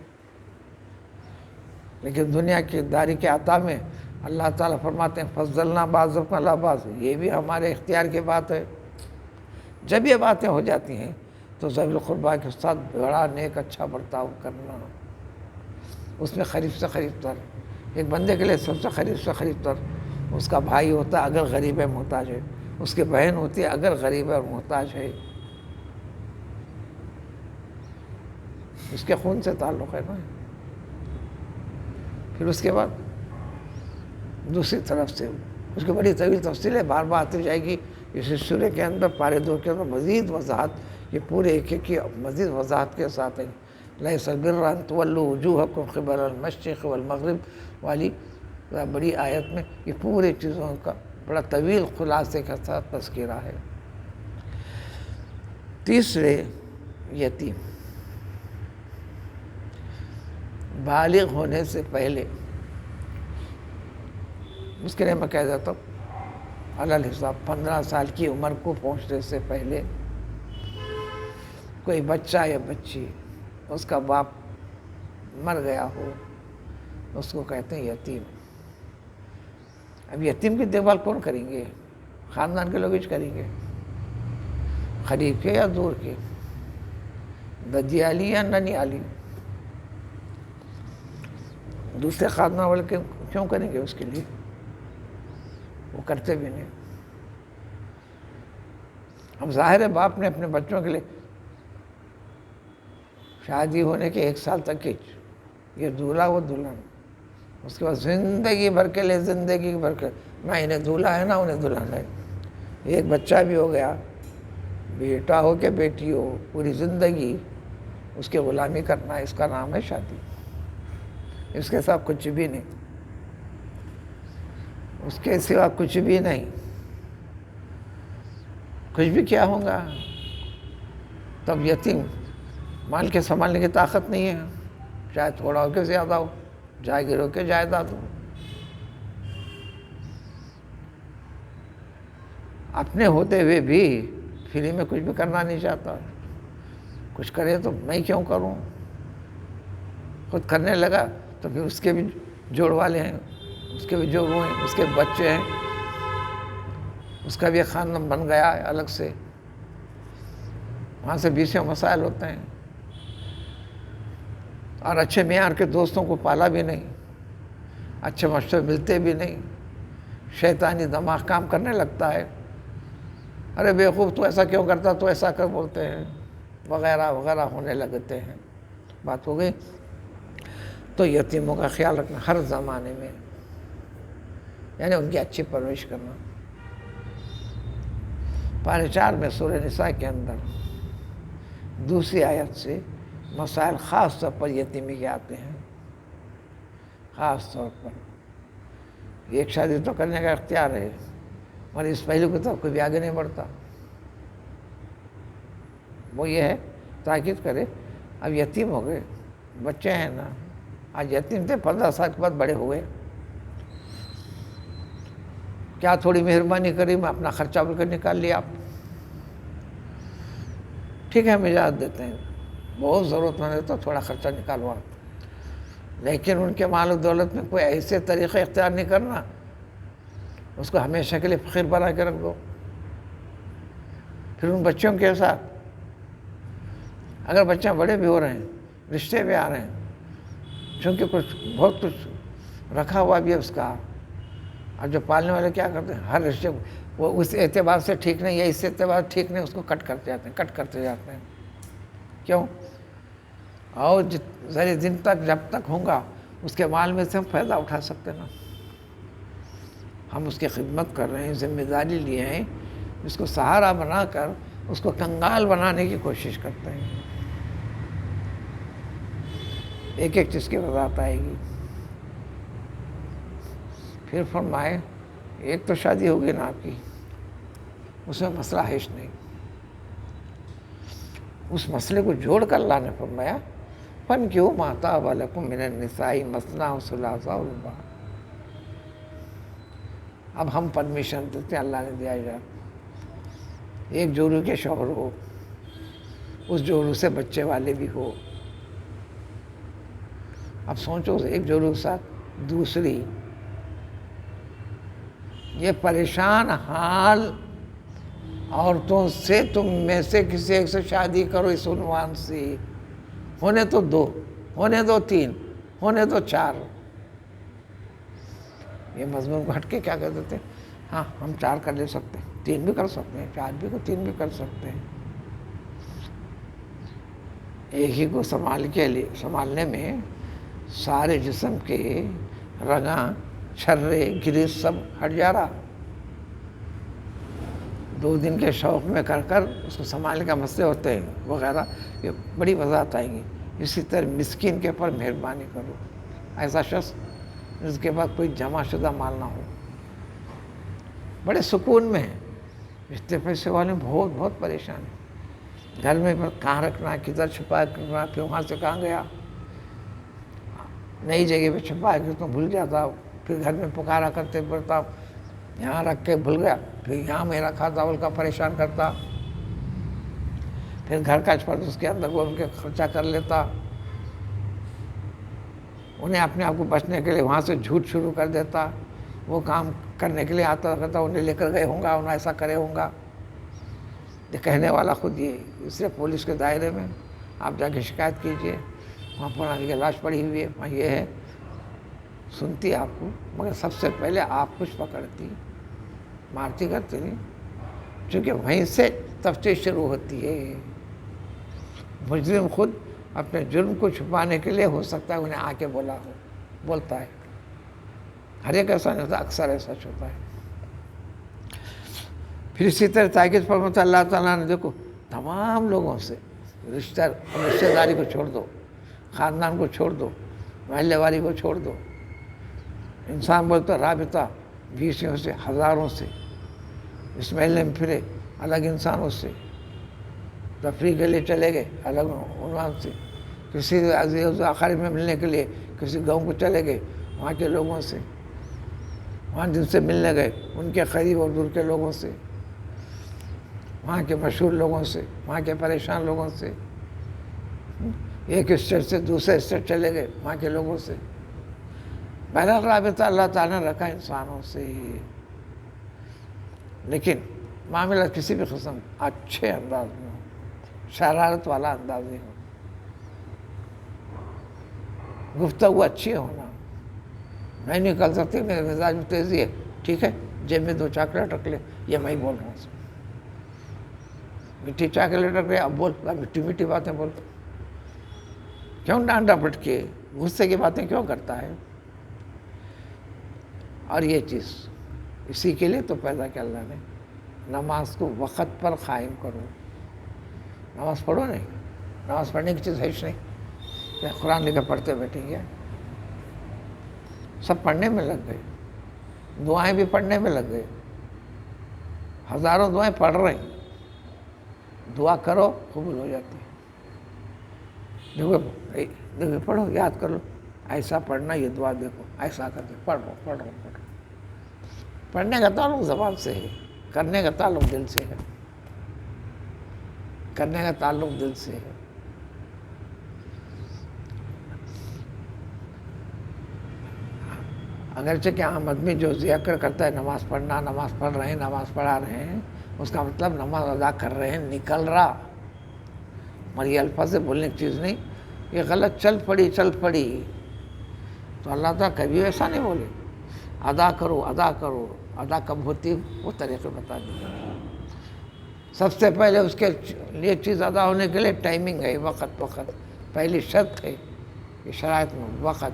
لیکن دنیا کی داری کے عطا میں اللہ تعالیٰ فرماتے ہیں فضلنا بعضکم علی بعض. یہ بھی ہمارے اختیار کی بات ہے. جب یہ باتیں ہو جاتی ہیں تو ذوی القربیٰ کے ساتھ بڑا نیک اچھا برتاؤ کرنا. اس میں قریب سے قریب تر، ایک بندے کے لیے سب سے قریب تر اس کا بھائی ہوتا ہے اگر غریب ہے، محتاج ہے. اس کی بہن ہوتی ہے اگر غریب ہے اور محتاج ہے. اس کے خون سے تعلق ہے نا. پھر اس کے بعد دوسری طرف سے اس کی بڑی طویل تفصیل ہے، بار بار آتی جائے گی. اس سورے کے اندر پارے 2 کے اندر مزید وضاحت، یہ پورے ایک کی مزید وضاحت کے ساتھ ہے. لیس البر ان تولوا وجوہکم قبل المشرق والمغرب والی بڑی آیت میں یہ پورے چیزوں کا بڑا طویل خلاصے کے ساتھ تذکرہ ہے. تیسرے، یتیم. بالغ ہونے سے پہلے، اس کے لیے میں کہہ دیتا ہوں علی الحساب 15 سال کی عمر کو پہنچنے سے پہلے کوئی بچہ یا بچی، اس کا باپ مر گیا ہو، اس کو کہتے ہیں یتیم. اب یتیم کی دیکھ بھال کون کریں گے؟ خاندان کے لوگ ہی کریں گے، قریب کے یا دور کے، ددیالی یا ننیالی. دوسرے خاندان والے کیوں کریں گے اس کے لیے؟ وہ کرتے بھی نہیں. اب ظاہر ہے باپ نے اپنے بچوں کے لیے شادی ہونے کے 1 سال تک کی یہ دولہا وہ دلہن، اس کے بعد زندگی بھر کے لیے، زندگی بھر کے نہ انہیں دولہا ہے نہ انہیں دلہن ہے. ایک بچہ بھی ہو گیا، بیٹا ہو کہ بیٹی ہو، پوری زندگی اس کی غلامی کرنا، اس کا نام ہے شادی. اس کے ساتھ کچھ بھی نہیں، اس کے سوا کچھ بھی نہیں. کچھ بھی کیا ہوگا تب یتیم، مال کے سنبھالنے کی طاقت نہیں ہے، چاہے تھوڑا ہو کے زیادہ ہو، جائیداد ہو کے جائیداد ہو. اپنے ہوتے ہوئے بھی فری میں کچھ بھی کرنا نہیں چاہتا. کچھ کرے تو میں کیوں کروں؟ خود کرنے لگا تو پھر اس کے بھی جوڑ والے ہیں، اس کے بھی جوڑوں ہیں، اس کے بچے ہیں، اس کا بھی ایک خاندان بن گیا ہے الگ سے. وہاں سے بیسوں مسائل ہوتے ہیں. اور اچھے معیار کے دوستوں کو پالا بھی نہیں، اچھے مشورے ملتے بھی نہیں. شیطانی دماغ کام کرنے لگتا ہے، ارے بیوقوف تو ایسا کیوں کرتا، تو ایسا کر بولتے ہیں، وغیرہ وغیرہ ہونے لگتے ہیں. بات ہو گئی. تو یتیموں کا خیال رکھنا ہر زمانے میں، یعنی ان کی اچھی پرورش کرنا. پارے 4 میں سورہ نساء کے اندر دوسری آیت سے مسائل خاص طور پر یتیمی کے آتے ہیں، خاص طور پر. ایک شادی تو کرنے کا اختیار ہے، مگر اس پہلو کی طرف کوئی بھی آگے نہیں بڑھتا. وہ یہ ہے تاکید کرے. اب یتیم ہو گئے، بچے ہیں نا، آج یتیم تھے 15 سال کے بعد بڑے ہوئے، کیا تھوڑی مہربانی کری میں اپنا خرچہ بول کر نکال لیا. آپ ٹھیک ہے ہم اجازت دیتے ہیں، بہت ضرورت مند ہے تو تھوڑا خرچہ نکالوا، لیکن ان کے مال و دولت میں کوئی ایسے طریقے اختیار نہیں کرنا اس کو ہمیشہ کے لیے فقیر بنا کے رکھ دو. پھر ان بچوں کے ساتھ اگر بچہ بڑے بھی ہو رہے ہیں، رشتے بھی آ رہے ہیں، چونکہ بہت کچھ رکھا ہوا بھی ہے اس کا. اور جو پالنے والے کیا کرتے ہیں، ہر رشتے وہ اس اعتبار سے ٹھیک نہیں ہے، اس اعتبار سے ٹھیک نہیں، اس کو کٹ کرتے جاتے ہیں. کیوں؟ اور ذرے دن تک جب تک ہوں گا اس کے مال میں سے ہم فائدہ اٹھا سکتے نا. ہم اس کی خدمت کر رہے ہیں، ذمہ داری لیے ہیں، اس کو سہارا بنا کر اس کو کنگال بنانے کی کوشش کرتے ہیں. ایک ایک چیز کی وضاحت آئے گی. پھر فرمائے ایک تو شادی ہوگی نا آپ کی، اس میں مسئلہ ہے نہیں. اس مسئلے کو جوڑ کر اللہ نے فرمایا فَانْكِحُوا مَا طَابَ لَكُم مِّنَ النِّسَاءِ مَثْنَىٰ وَثُلَاثَ وَرُبَاعَ. اب ہم پرمیشن دیتے ہیں، اللہ نے دیا جا ایک جوڑوں کے شوہر ہو، اس جوڑوں سے بچے والے بھی ہو. اب سوچو ایک جوڑوں کے ساتھ دوسری، یہ پریشان حال عورتوں سے تم میں سے کسی ایک سے شادی کرو اس عنوان سے، ہونے تو 2، ہونے تو 3، ہونے تو 4. یہ مضمون کو ہٹ کے کیا کر دیتے ہیں، ہاں ہم 4 کر لے سکتے ہیں، 3 بھی کر سکتے ہیں، 4 بھی کو 3 بھی کر سکتے ہیں. ایک ہی کو سنبھالنے میں سارے جسم کے رگاں چھرے گریز سب ہٹ جا رہا. 2 دن کے شوق میں کر اس کو سنبھالنے کا مسئلے ہوتے ہیں وغیرہ، یہ بڑی وضاحت آئیں گی. اسی طرح مسکین کے اوپر مہربانی کرو، ایسا شخص جس کے بعد کوئی جمع شدہ مال نہ ہو، بڑے سکون میں ہیں. رشتے پیسے والے بہت پریشان ہیں. گھر میں کہاں رکھنا، کدھر چھپا کرنا، پھر وہاں سے کہاں گیا، نئی جگہ پہ چھپا کے تو بھول جاتا، پھر گھر میں پکارا کرتے پڑتا، یہاں رکھ کے بھول گیا، پھر یہاں میں رکھا تھا بول کا پریشان کرتا، پھر گھر کا چھوڑ اس کے اندر وہ ان کے خرچہ کر لیتا. انہیں اپنے آپ کو بچنے کے لیے وہاں سے جھوٹ شروع کر دیتا. وہ کام کرنے کے لیے آتا رہتا، انہیں لے کر گئے ہوں گا، انہیں ایسا کرے ہوں گا. یہ کہنے والا خود یہ، اس لیے پولیس کے دائرے میں آپ جا کے شکایت کیجئے، وہاں پرانی کی لاش پڑی ہوئی ہے، وہاں یہ ہے، سنتی آپ کو، مگر سب سے پہلے آپ کچھ پکڑتی، مارتی کرتی نہیں، چونکہ وہیں سے تفتیش شروع ہوتی ہے. مجرم خود اپنے جرم کو چھپانے کے لیے ہو سکتا ہے انہیں آ کے بولتا ہے. ہر ایک ایسا نہیں ہوتا، اکثر ایسا ہوتا ہے. پھر اسی طرح تاکید فرماتا اللہ تعالیٰ نے، دیکھو تمام لوگوں سے رشتہ داری کو چھوڑ دو، خاندان کو چھوڑ دو، محلے والی کو چھوڑ دو. انسان بولتا رابطہ 20 سے، ہزاروں سے، اس محلے میں پھرے الگ انسانوں سے، تفریح کے لیے چلے گئے الگ عنوان سے، کسی عزیز آخری میں ملنے کے لیے کسی گاؤں کو چلے گئے، وہاں کے لوگوں سے، وہاں جن سے ملنے گئے ان کے قریب اور دور کے لوگوں سے، وہاں کے مشہور لوگوں سے، وہاں کے پریشان لوگوں سے، ایک اسٹیٹ سے دوسرے اسٹیٹ چلے گئے وہاں کے لوگوں سے. پہلا رابطہ اللہ تعالیٰ نے رکھا انسانوں سے. لیکن معاملہ کسی بھی قسم اچھے انداز میں ہو، شرارت والا انداز نہیں ہو، گفتگو اچھی ہونا. میں نہیں کر سکتی، میرے مزاج میں تیزی ہے، ٹھیک ہے جیب میں 2 چاکلیٹ رکھ لے، یہ میں ہی بول رہا ہوں. میٹھی چاکلیٹ رکھ لے، اب بول، میٹھی باتیں بول. کیوں ڈانٹا پٹ کے غصے کی باتیں کیوں کرتا ہے؟ اور یہ چیز اسی کے لیے تو پیدا کیا اللہ نے، نماز کو وقت پر قائم کرو. نماز پڑھو نہیں، نماز پڑھنے کی چیز ہے نہیں کہ قرآن لے کر پڑھتے بیٹھیں گے. سب پڑھنے میں لگ گئے، دعائیں بھی پڑھنے میں لگ گئے، ہزاروں دعائیں پڑھ رہے ہیں، دعا کرو قبول ہو جاتی ہے۔ دیکھو پڑھو، یاد کر لو، ایسا پڑھنا، یہ دعا دیکھو، ایسا کر کے پڑھو پڑھو پڑھو۔ پڑھنے کا تعلق زبان سے ہے، کرنے کا تعلق دل سے ہے، کرنے کا تعلق دل سے ہے۔ اگرچہ کہ عام آدمی جو ذکر کرتا ہے نماز پڑھنا، نماز پڑھ رہے ہیں، نماز پڑھا رہے ہیں، اس کا مطلب نماز ادا کر رہے ہیں، نکل رہا، مگر یہ الفاظ سے بولنے کی چیز نہیں، یہ غلط چل پڑی تو اللہ تعالیٰ کبھی ایسا نہیں بولے ادا کرو ادا کرو۔ ادا کب ہوتی وہ طریقے بتا دیا۔ سب سے پہلے اس کے لیے چیز ادا ہونے کے لیے ٹائمنگ ہے، وقت پہلی شرط ہے کہ شرائط میں وقت،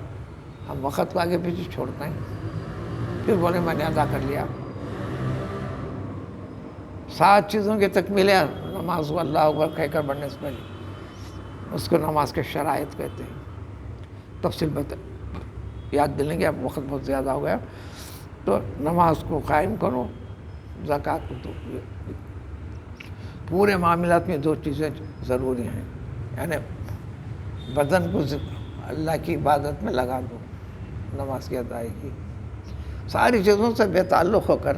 ہم وقت کو آگے پیچھے چھوڑتے ہیں، پھر بولے میں نے ادا کر لیا۔ 7 چیزوں کی تکمیل ہے نماز کو اللہ اکبر کہہ کر پڑھنے سے پہلے، اس کو نماز کے شرائط کہتے ہیں۔ تفصیل یاد دلیں گے، اب وقت بہت زیادہ ہو گیا، تو نماز کو قائم کرو، زکوٰۃ کو دو۔ پورے معاملات میں 2 چیزیں ضروری ہیں، یعنی بدن کو اللہ کی عبادت میں لگا دو، نماز کی ادائیگی، ساری چیزوں سے بے تعلق ہو کر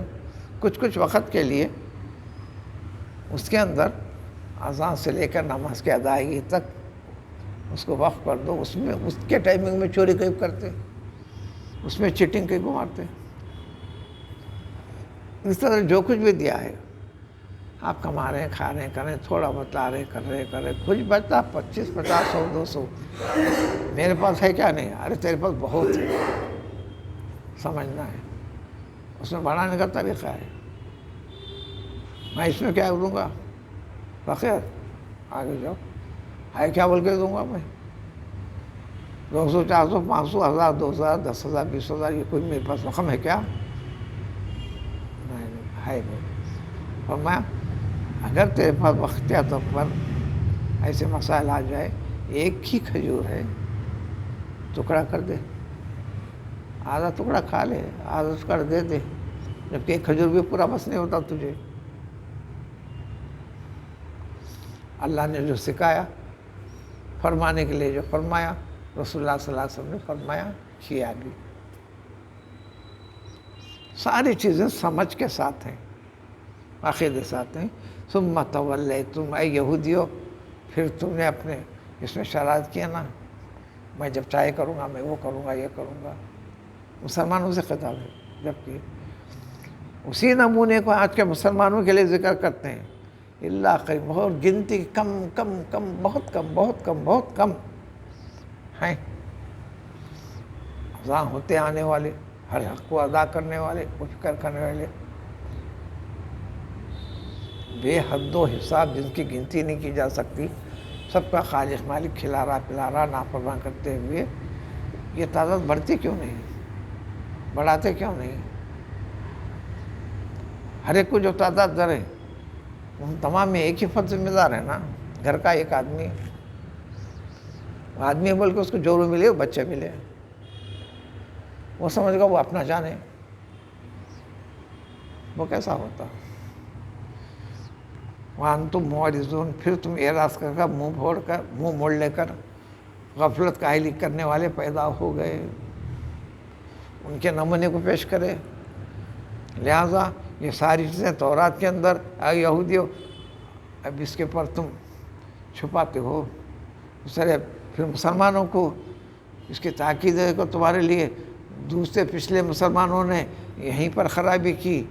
کچھ وقت کے لیے اس کے اندر اذان سے لے کر نماز کی ادائیگی تک اس کو وقف کر دو۔ اس میں اس کے ٹائمنگ میں چوری کیوں کرتے، اس میں چیٹنگ کیوں مارتے؟ اس طرح جو کچھ بھی دیا ہے آپ کما رہے ہیں، کھا رہے ہیں، کر رہے ہیں، تھوڑا بتا رہے کر رہے کچھ بچتا 25 50 100 200 میرے پاس ہے کیا نہیں؟ ارے تیرے پاس بہت ہے، سمجھنا ہے، اس میں بڑھانے کا طریقہ ہے۔ میں اس میں کیا دوں گا؟ بخیر آگے جاؤ، ہے کیا بول کے دوں گا میں؟ 200 400 500 1000 2000 10,000 20,000 یہ کوئی میرے پاس رقم ہے کیا؟ نہیں ہے بہت۔ اور میں اگر تیرے پاس وقتیہ طور پر ایسے مسائل آ جائے، ایک ہی کھجور ہے، ٹکڑا کر دے، آدھا ٹکڑا کھا لے، آدھا ٹکڑا دے دے، جبکہ ایک کھجور بھی پورا بس نہیں ہوتا تجھے۔ اللہ نے جو سکھایا، فرمانے کے لیے جو فرمایا، رسول اللہ صلی اللہ علیہ وسلم نے فرمایا، کیا بھی۔ ساری چیزیں سمجھ کے ساتھ ہیں، عقیدے ساتھ ہیں۔ ثم تولیتم، اے یہودیو، پھر تم نے اپنے اس میں شرارت کیا نا، میں جب چاہے کروں گا، میں وہ کروں گا، یہ کروں گا۔ مسلمانوں سے خطاب ہے، جبکہ اسی نمونے کو آج کے مسلمانوں کے لیے ذکر کرتے ہیں۔ اللہ قریب، بہت گنتی کم بہت کم ہیں اذان ہوتے آنے والے، ہر حق کو ادا کرنے والے، کو فکر کرنے والے، بے حد و حساب جن کی گنتی نہیں کی جا سکتی، سب کا خالق مالک کھلا رہا پلا رہا، نافرمان کرتے ہوئے یہ تعداد بڑھتی کیوں نہیں؟ بڑھاتے کیوں نہیں؟ ہر ایک کو جو تعداد در ہے، ہم تمام میں ایک ہی فرد ذمہ دار ہے نا، گھر کا ایک آدمی بول کے اس کو جورو ملے، بچے ملے، وہ سمجھ گا وہ اپنا جانے، وہ کیسا ہوتا؟ وَأَنْتُمْ مُعْرِضُونَ، پھر تم اعراض کر کر منہ موڑ لے کر غفلت کاہلی کرنے والے پیدا ہو گئے، ان کے نمونے کو پیش کرے۔ لہٰذا یہ ساری چیزیں تورات کے اندر، اے یہودیو، اب اس کے پر تم چھپاتے ہو، اس طرح پھر مسلمانوں کو اس کی تاکید ہے کہ تمہارے لیے دوسرے پچھلے مسلمانوں نے یہیں پر خرابی کی،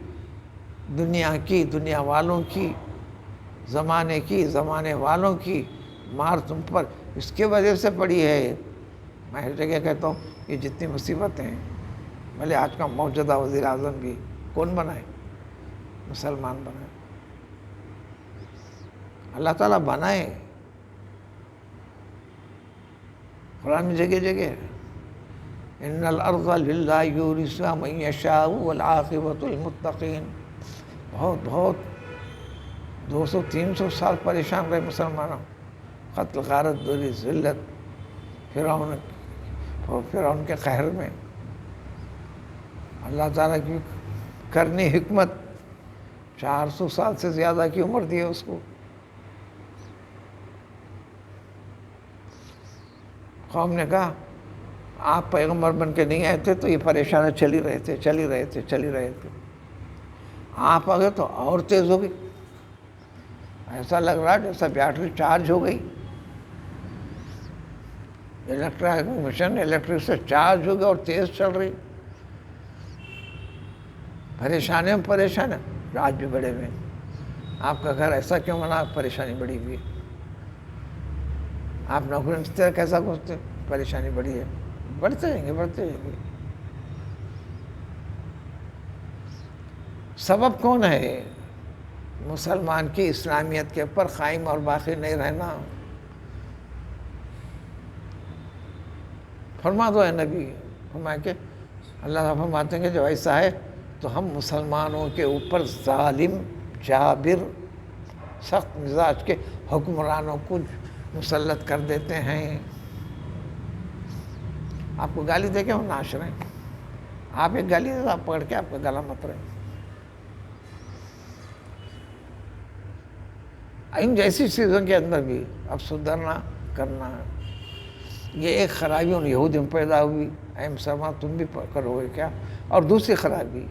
دنیا کی، دنیا والوں کی، زمانے کی، زمانے والوں کی مار تم پر اس کی وجہ سے پڑی ہے۔ میں ہر جگہ کہتا ہوں یہ جتنی مصیبتیں ہیں، بھلے آج کا موجودہ وزیر اعظم بھی کون بنائے؟ مسلمان بنائے، اللہ تعالیٰ بنائے۔ قرآن میں جگہ جگہ ان الارض للہ یورثها من یشاء والعاقبۃ للمتقین، بہت 200-300 سال پریشان رہے مسلمانوں، قتل غارت دوری ذلت، فرعون کے قہر میں۔ اللہ تعالیٰ کی کرنی حکمت، 400 سال سے زیادہ کی عمر دی ہے اس کو. قوم نے کہا آپ پیغمبر بن کے نہیں آئے تھے تو یہ پریشانی چل ہی رہے تھے. آپ آ گئے تو اور تیز ہو گئی. ایسا لگ رہا جیسا بیٹری چارج ہو گئی. الیکٹرک سے چارج ہو گیا اور تیز چل رہی. پریشانی آج بھی بڑے ہوئے. آپ کا گھر ایسا کیوں بنا؟ پریشانی بڑی ہوئی. آپ نوکری اس طرح کیسا گھستے؟ پریشانی بڑی ہے. بڑھتے رہیں گے. سبب کون ہے؟ مسلمان کی اسلامیت کے اوپر قائم اور باقی نہیں رہنا. فرما دو اے نبی، فرمایا کہ اللہ تعالیٰ فرماتے ہیں کہ جو ایسا ہے تو ہم مسلمانوں کے اوپر ظالم، جابر، سخت مزاج کے حکمرانوں کو مسلط کر دیتے ہیں. آپ کو گالی دے کے وہ ناش رہے ہیں. آپ ایک گالی دے آپ پکڑ کے آپ کا گلا مت رہے. ان جیسی چیزوں کے اندر بھی اب سدھرنا کرنا ہے. یہ ایک خرابی ان یہودی میں پیدا ہوئی. اے مسلمان تم بھی کرو گے کیا؟ اور دوسری خرابی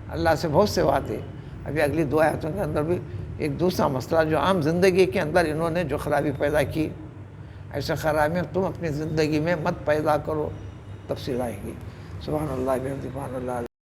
اللہ سے بہت سے وعدے. ابھی اگلی 2 آیتوں کے اندر بھی ایک دوسرا مسئلہ جو عام زندگی کے اندر انہوں نے جو خرابی پیدا کی، ایسے خرابیاں تم اپنی زندگی میں مت پیدا کرو. تفصیل آئے گی. سبحان اللہ.